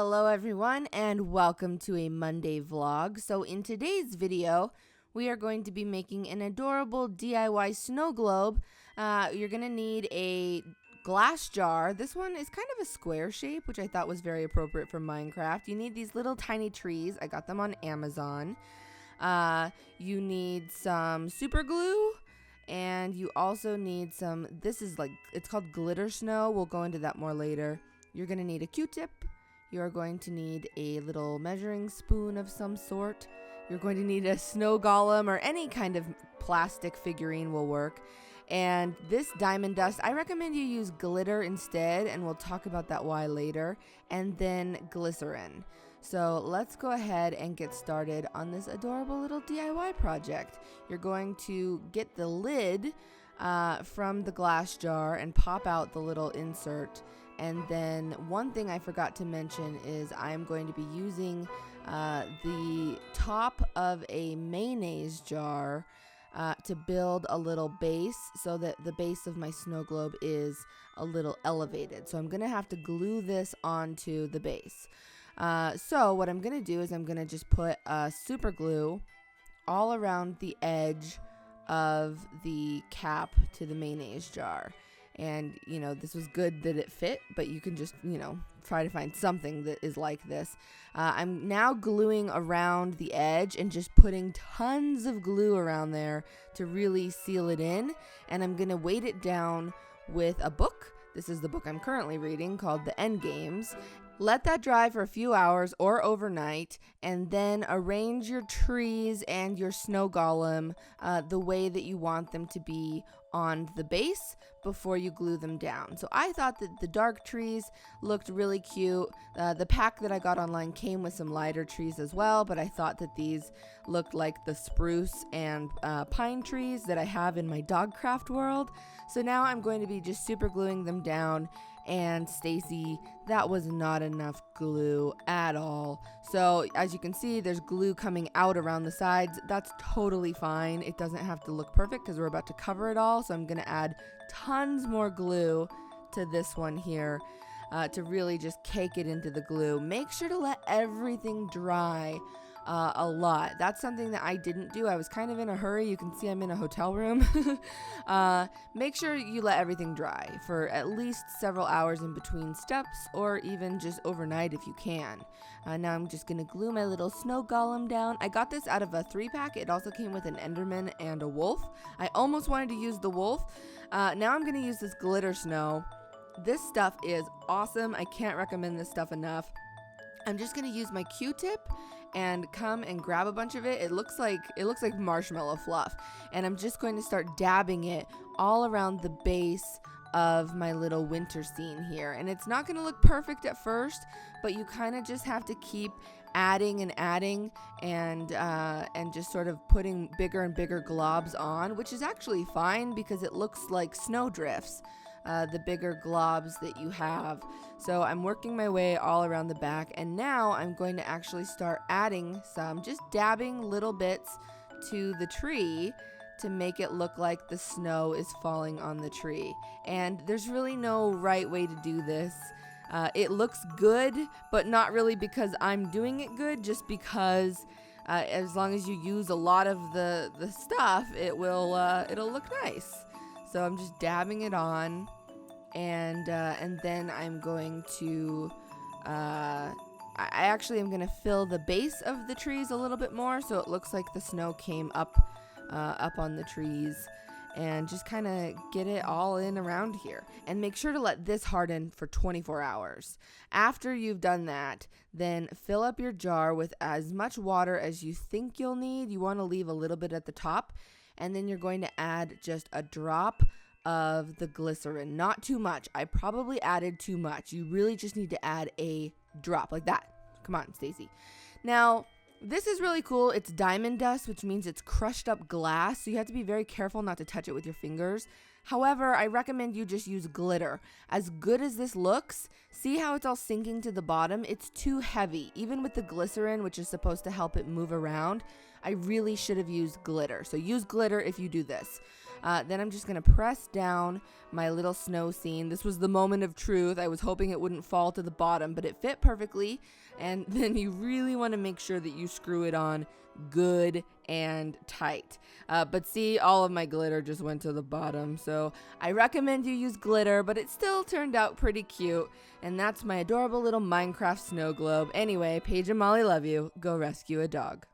Hello everyone and welcome to a Monday vlog. So in today's video, we are going to be making an adorable DIY snow globe. You're going to need a glass jar. This one is kind of a square shape, which I thought was very appropriate for Minecraft. You need these little tiny trees. I got them on Amazon. You need some super glue. And you also need some, it's called glitter snow. We'll go into that more later. You're going to need a Q-tip. You're going to need a little measuring spoon of some sort. You're going to need a snow golem or any kind of plastic figurine will work. And this diamond dust, I recommend you use glitter instead, and we'll talk about that why later. And then glycerin. So let's go ahead and get started on this adorable little DIY project. You're going to get the lid from the glass jar and pop out the little insert. And then one thing I forgot to mention is I'm going to be using the top of a mayonnaise jar to build a little base so that the base of my snow globe is a little elevated. So I'm going to have to glue this onto the base. So what I'm going to do is I'm going to just put super glue all around the edge of the cap to the mayonnaise jar. And, this was good that it fit, but you can just, try to find something that is like this. I'm now gluing around the edge and just putting tons of glue around there to really seal it in. And I'm going to weight it down with a book. This is the book I'm currently reading called The End Games. Let that dry for a few hours or overnight, and then arrange your trees and your snow golem the way that you want them to be on the base before you glue them down. So I thought that the dark trees looked really cute. The pack that I got online came with some lighter trees as well, but I thought that these looked like the spruce and pine trees that I have in my Dogcraft world. So now I'm going to be just super gluing them down. And Stacy, that was not enough glue at all. So as you can see, there's glue coming out around the sides. That's totally fine. It doesn't have to look perfect because we're about to cover it all. So I'm going to add tons more glue to this one here to really just cake it into the glue. Make sure to let everything dry a lot. That's something that I didn't do. I was kind of in a hurry. You can see I'm in a hotel room. Make sure you let everything dry for at least several hours in between steps, or even just overnight if you can. Now I'm just going to glue my little snow golem down. I got this out of a 3-pack. It also came with an Enderman and a wolf. I almost wanted to use the wolf. Now I'm going to use this glitter snow. This stuff is awesome. I can't recommend this stuff enough. I'm just going to use my Q-tip and come and grab a bunch of it. It looks like marshmallow fluff. And I'm just going to start dabbing it all around the base of my little winter scene here. And it's not going to look perfect at first, but you kind of just have to keep adding and just sort of putting bigger and bigger globs on, which is actually fine because it looks like snowdrifts. The bigger globs that you have. So I'm working my way all around the back, and now I'm going to actually start adding some, just dabbing little bits to the tree to make it look like the snow is falling on the tree. And there's really no right way to do this. It looks good, but not really because I'm doing it good, just because as long as you use a lot of the stuff, it'll look nice. So I'm just dabbing it on. And then I'm going to, I actually am going to fill the base of the trees a little bit more so it looks like the snow came up on the trees, and just kind of get it all in around here. And make sure to let this harden for 24 hours. After you've done that, then fill up your jar with as much water as you think you'll need. You want to leave a little bit at the top, and then you're going to add just a drop of the glycerin. Not too much. I probably added too much. You really just need to add a drop like that. Come on, Stacy. Now, this is really cool. It's diamond dust, which means it's crushed up glass, so you have to be very careful not to touch it with your fingers. However, I recommend you just use glitter. As good as this looks, see how it's all sinking to the bottom? It's too heavy. Even with the glycerin, which is supposed to help it move around, I really should have used glitter. So use glitter if you do this. Then I'm just going to press down my little snow scene. This was the moment of truth. I was hoping it wouldn't fall to the bottom, but it fit perfectly. And then you really want to make sure that you screw it on good and tight. But see, all of my glitter just went to the bottom. So I recommend you use glitter, but it still turned out pretty cute. And that's my adorable little Minecraft snow globe. Anyway, Paige and Molly love you. Go rescue a dog.